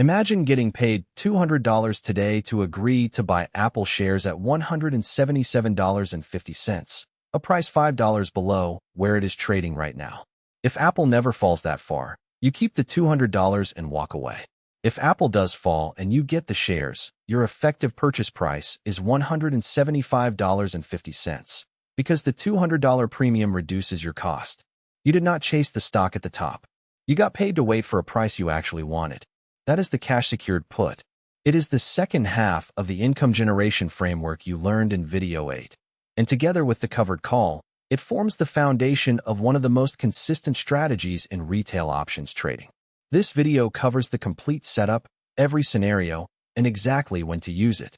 Imagine getting paid $200 today to agree to buy Apple shares at $177.50, a price $5 below where it is trading right now. If Apple never falls that far, you keep the $200 and walk away. If Apple does fall and you get the shares, your effective purchase price is $175.50, because the $200 premium reduces your cost. You did not chase the stock at the top. You got paid to wait for a price you actually wanted. That is the cash-secured put. It is the second half of the income generation framework you learned in Video 8. And together with the covered call, it forms the foundation of one of the most consistent strategies in retail options trading. This video covers the complete setup, every scenario, and exactly when to use it.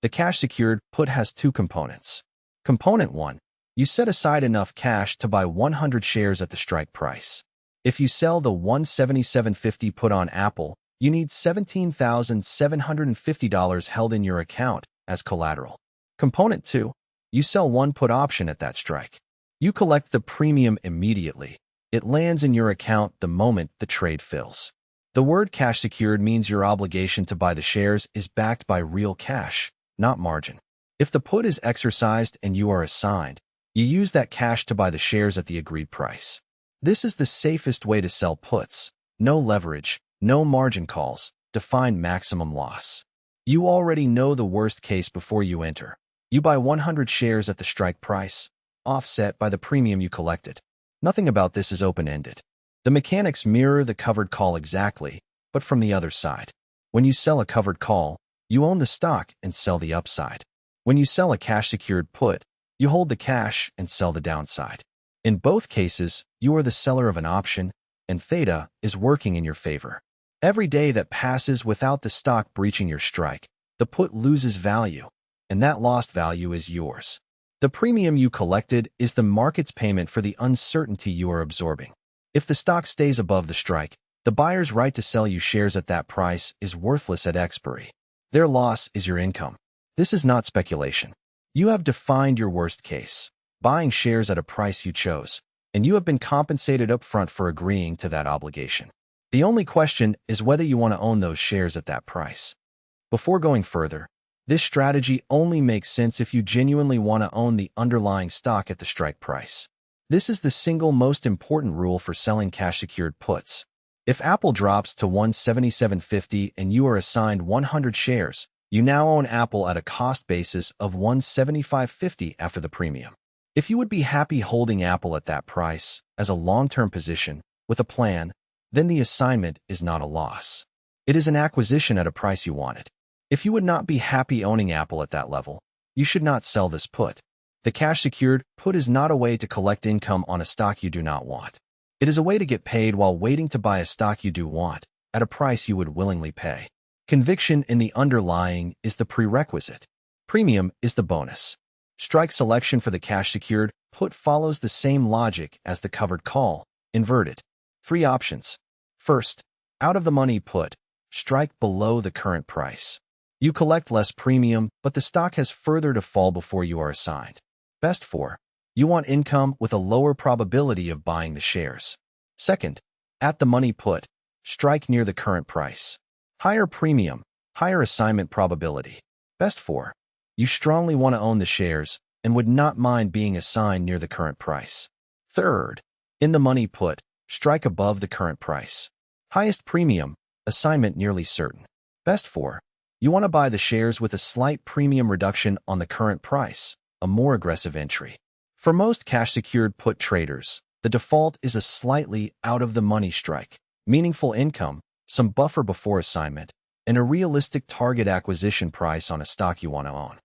The cash-secured put has two components. Component 1. You set aside enough cash to buy 100 shares at the strike price. If you sell the $177.50 put on Apple, you need $17,750 held in your account as collateral. Component 2. You sell one put option at that strike. You collect the premium immediately. It lands in your account the moment the trade fills. The word cash secured means your obligation to buy the shares is backed by real cash, not margin. If the put is exercised and you are assigned, you use that cash to buy the shares at the agreed price. This is the safest way to sell puts. No leverage, no margin calls, defined maximum loss. You already know the worst case before you enter. You buy 100 shares at the strike price, offset by the premium you collected. Nothing about this is open-ended. The mechanics mirror the covered call exactly, but from the other side. When you sell a covered call, you own the stock and sell the upside. When you sell a cash-secured put, you hold the cash and sell the downside. In both cases, you are the seller of an option, and theta is working in your favor. Every day that passes without the stock breaching your strike, the put loses value, and that lost value is yours. The premium you collected is the market's payment for the uncertainty you are absorbing. If the stock stays above the strike, the buyer's right to sell you shares at that price is worthless at expiry. Their loss is your income. This is not speculation. You have defined your worst case, buying shares at a price you chose, and you have been compensated upfront for agreeing to that obligation. The only question is whether you want to own those shares at that price. Before going further, this strategy only makes sense if you genuinely want to own the underlying stock at the strike price. This is the single most important rule for selling cash-secured puts. If Apple drops to $177.50 and you are assigned 100 shares, you now own Apple at a cost basis of $175.50 after the premium. If you would be happy holding Apple at that price as a long-term position with a plan, then the assignment is not a loss. It is an acquisition at a price you wanted. If you would not be happy owning Apple at that level, you should not sell this put. The cash-secured put is not a way to collect income on a stock you do not want. It is a way to get paid while waiting to buy a stock you do want, at a price you would willingly pay. Conviction in the underlying is the prerequisite. Premium is the bonus. Strike selection for the cash-secured put follows the same logic as the covered call, inverted. 3 options. First, out-of-the-money put. Strike below the current price. You collect less premium, but the stock has further to fall before you are assigned. Best 4. You want income with a lower probability of buying the shares. Second, at-the-money put. Strike near the current price. Higher premium, higher assignment probability. Best 4. You strongly want to own the shares and would not mind being assigned near the current price. Third, in-the-money put. Strike above the current price. Highest premium, assignment nearly certain. Best 4. You want to buy the shares with a slight premium reduction on the current price, a more aggressive entry. For most cash-secured put traders, the default is a slightly out-of-the-money strike, meaningful income, some buffer before assignment, and a realistic target acquisition price on a stock you want to own.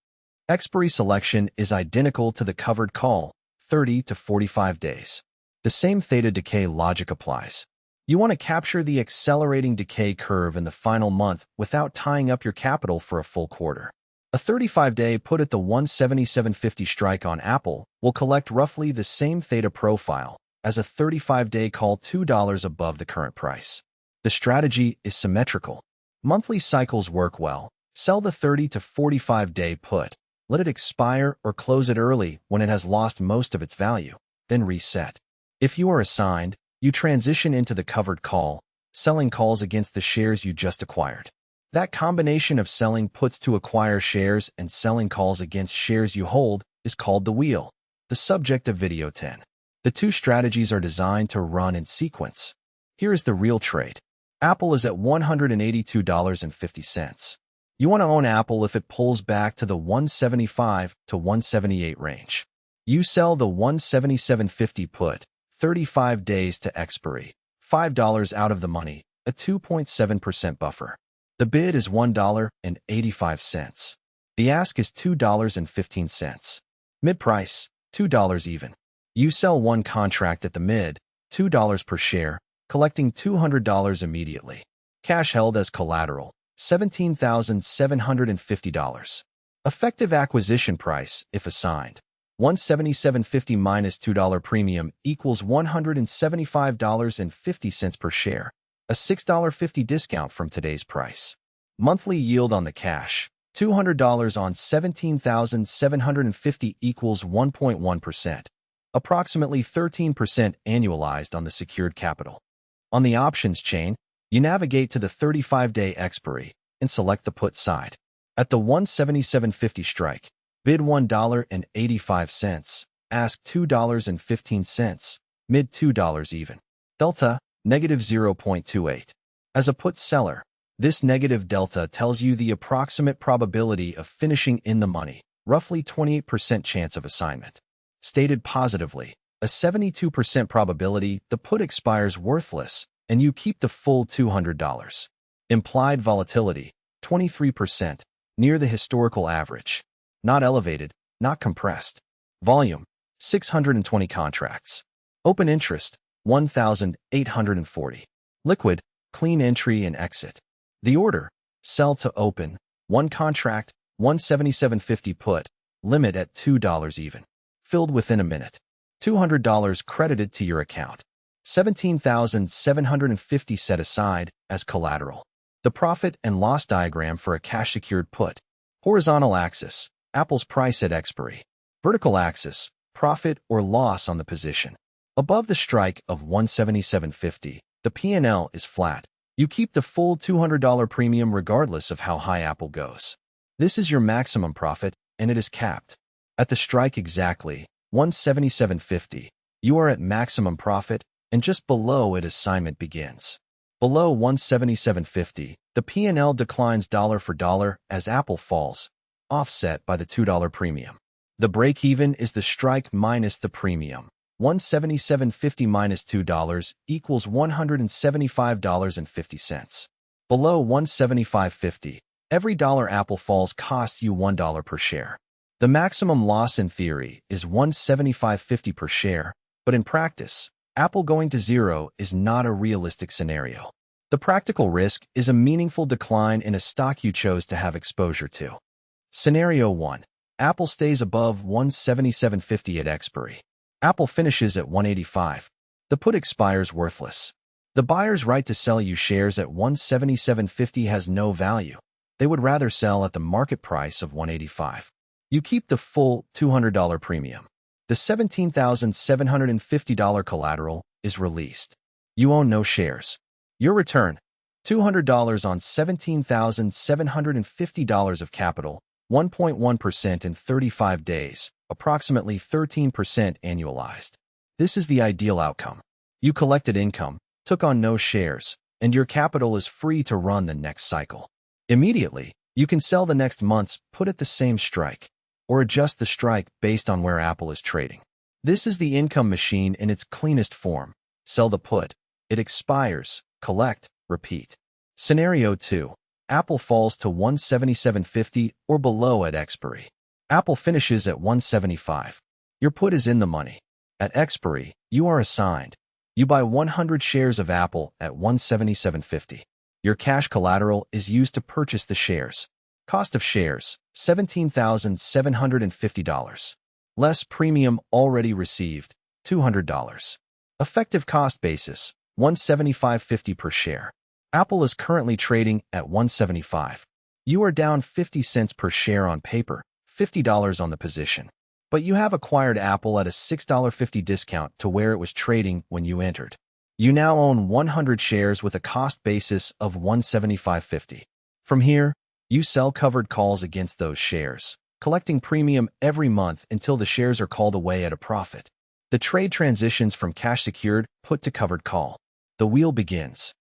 Expiry selection is identical to the covered call, 30 to 45 days. The same theta decay logic applies. You want to capture the accelerating decay curve in the final month without tying up your capital for a full quarter. A 35-day put at the $177.50 strike on Apple will collect roughly the same theta profile as a 35-day call $2 above the current price. The strategy is symmetrical. Monthly cycles work well. Sell the 30 to 45-day put. Let it expire or close it early when it has lost most of its value, then reset. If you are assigned, you transition into the covered call. selling calls against the shares you just acquired. That combination of selling puts to acquire shares and selling calls against shares you hold is called the wheel, the subject of Video 10. The two strategies are designed to run in sequence. Here is the real trade. Apple is at $182.50. You want to own Apple if it pulls back to the 175 to 178 range. You sell the 177.50 put, 35 days to expiry, $5 out of the money, a 2.7% buffer. The bid is $1.85. The ask is $2.15. Mid-price, $2 even. You sell one contract at the mid, $2 per share, collecting $200 immediately. Cash held as collateral, $17,750. Effective acquisition price, if assigned, $177.50 minus $2 premium equals $175.50 per share, a $6.50 discount from today's price. Monthly yield on the cash, $200 on $17,750 equals 1.1%, approximately 13% annualized on the secured capital. On the options chain, you navigate to the 35-day expiry and select the put side. At the 177.50 strike, bid $1.85, ask $2.15, mid $2 even. Delta, negative 0.28. As a put seller, this negative delta tells you the approximate probability of finishing in the money, roughly 28% chance of assignment. Stated positively, a 72% probability the put expires worthless and you keep the full $200. Implied volatility, 23%, near the historical average. Not elevated, not compressed. Volume, 620 contracts. Open interest, 1,840. Liquid, clean entry and exit. The order, sell to open, one contract, 177.50 put, limit at $2 even. Filled within a minute. $200 credited to your account. $17,750 set aside as collateral. The profit and loss diagram for a cash-secured put. Horizontal axis, Apple's price at expiry. Vertical axis, profit or loss on the position. Above the strike of 177.50, the P&L is flat. You keep the full $200 premium regardless of how high Apple goes. This is your maximum profit, and it is capped. At the strike exactly, 177.50, you are at maximum profit, and just below it assignment begins. Below 177.50, the P&L declines dollar for dollar as Apple falls, offset by the $2 premium. The break-even is the strike minus the premium. 177.50 minus $2 equals $175.50. Below 175.50, every dollar Apple falls costs you $1 per share. The maximum loss in theory is 175.50 per share, but in practice, Apple going to zero is not a realistic scenario. The practical risk is a meaningful decline in a stock you chose to have exposure to. Scenario 1. Apple stays above 177.50 at expiry. Apple finishes at 185. The put expires worthless. The buyer's right to sell you shares at 177.50 has no value. They would rather sell at the market price of 185. You keep the full $200 premium. The $17,750 collateral is released. You own no shares. Your return, $200 on $17,750 of capital, 1.1% in 35 days, approximately 13% annualized. This is the ideal outcome. You collected income, took on no shares, and your capital is free to run the next cycle. Immediately, you can sell the next month's put at the same strike, or adjust the strike based on where Apple is trading. This is the income machine in its cleanest form. Sell the put. It expires. Collect. Repeat. Scenario 2. Apple falls to 177.50 or below at expiry. Apple finishes at 175. Your put is in the money. At expiry, you are assigned. You buy 100 shares of Apple at 177.50. Your cash collateral is used to purchase the shares. Cost of shares, $17,750. Less premium already received, $200. Effective cost basis, $175.50 per share. Apple is currently trading at $175. You are down 50 cents per share on paper, $50 on the position. But you have acquired Apple at a $6.50 discount to where it was trading when you entered. You now own 100 shares with a cost basis of $175.50. From here, you sell covered calls against those shares, collecting premium every month until the shares are called away at a profit. The trade transitions from cash secured put to covered call. The wheel begins.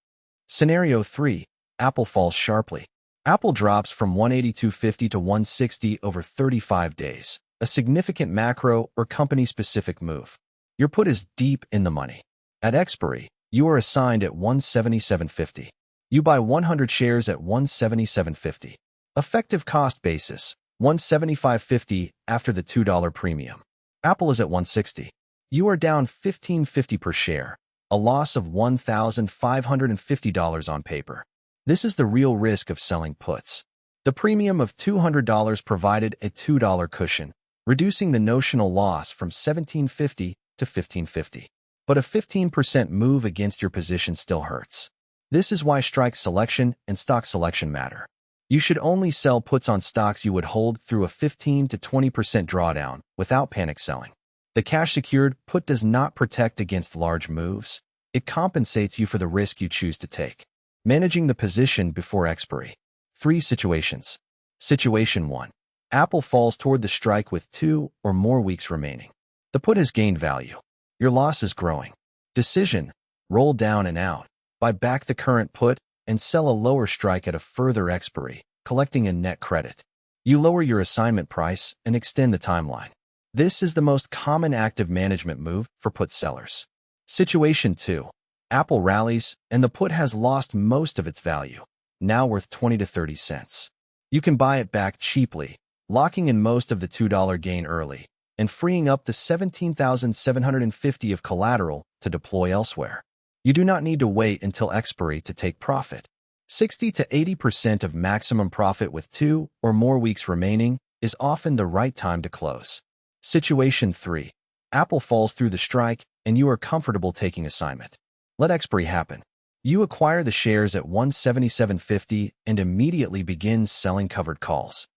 Scenario 3. Apple falls sharply. Apple drops from $182.50 to $160 over 35 days, a significant macro or company-specific move. Your put is deep in the money. At expiry, you are assigned at $177.50. You buy 100 shares at $177.50. Effective cost basis, $175.50 after the $2 premium. Apple is at $160. You are down $15.50 per share, a loss of $1,550 on paper. This is the real risk of selling puts. The premium of $200 provided a $2 cushion, reducing the notional loss from $17.50 to $15.50. But a 15% move against your position still hurts. This is why strike selection and stock selection matter. You should only sell puts on stocks you would hold through a 15 to 20% drawdown without panic selling. The cash-secured put does not protect against large moves. It compensates you for the risk you choose to take. Managing the position before expiry. 3 situations. Situation 1. Apple falls toward the strike with 2 or more weeks remaining. The put has gained value. Your loss is growing. Decision: roll down and out. Buy back the current put and sell a lower strike at a further expiry, collecting a net credit. You lower your assignment price and extend the timeline. This is the most common active management move for put sellers. Situation 2. Apple rallies and the put has lost most of its value, now worth 20 to 30 cents. You can buy it back cheaply, locking in most of the $2 gain early and freeing up the $17,750 of collateral to deploy elsewhere. You do not need to wait until expiry to take profit. 60 to 80% of maximum profit with 2 or more weeks remaining is often the right time to close. Situation 3. Apple falls through the strike and you are comfortable taking assignment. Let expiry happen. You acquire the shares at $177.50 and immediately begin selling covered calls.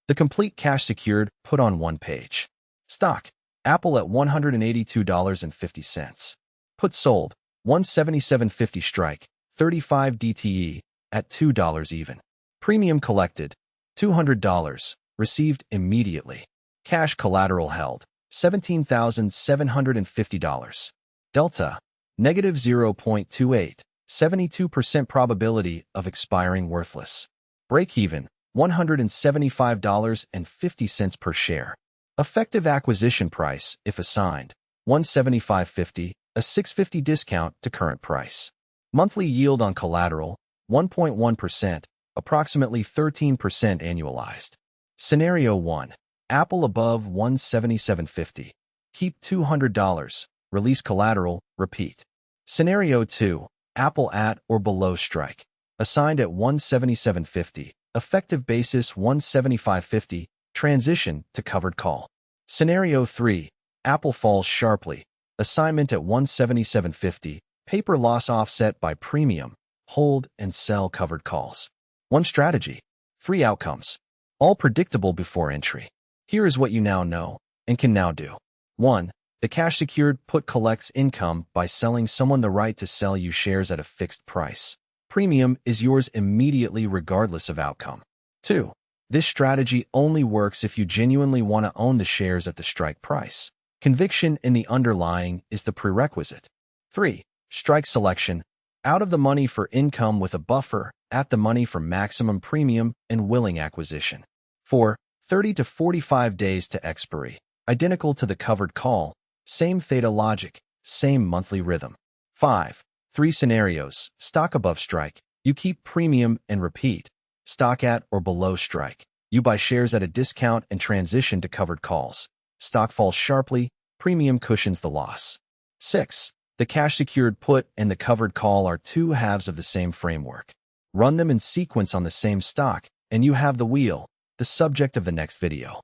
The complete cash secured put on one page. Stock: Apple at $182.50. Put sold: $177.50 strike, 35 DTE, at $2 even. Premium collected: $200, received immediately. Cash collateral held: $17,750. Delta: negative 0.28, 72% probability of expiring worthless. Break-even: $175.50 per share. Effective acquisition price, if assigned, $175.50, a $6.50 discount to current price. Monthly yield on collateral, 1.1%, approximately 13% annualized. Scenario 1. Apple above $177.50. Keep $200. Release collateral, repeat. Scenario 2. Apple at or below strike. Assigned at $177.50. Effective basis $175.50. Transition to covered call. Scenario 3. Apple falls sharply. Assignment at $177.50. Paper loss offset by premium. Hold and sell covered calls. One strategy. 3 outcomes. All predictable before entry. Here is what you now know and can now do. 1. The cash secured put collects income by selling someone the right to sell you shares at a fixed price. Premium is yours immediately regardless of outcome. 2. This strategy only works if you genuinely want to own the shares at the strike price. Conviction in the underlying is the prerequisite. 3. Strike selection: out of the money for income with a buffer, at the money for maximum premium and willing acquisition. 4. 30 to 45 days to expiry. Identical to the covered call. Same theta logic. Same monthly rhythm. 5. 3 scenarios. Stock above strike. You keep premium and repeat. Stock at or below strike. You buy shares at a discount and transition to covered calls. Stock falls sharply. Premium cushions the loss. 6. The cash secured put and the covered call are 2 halves of the same framework. Run them in sequence on the same stock, and you have the wheel, the subject of the next video.